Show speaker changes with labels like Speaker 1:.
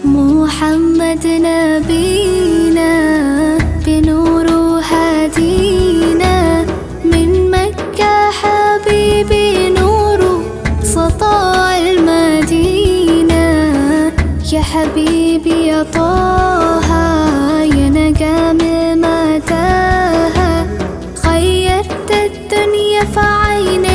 Speaker 1: محمد نبينا بنور هدينا من مكة حبيبي نور سطاع المدينة. يا حبيبي يا طه يا نجم متاهة، غيرت الدنيا في عيني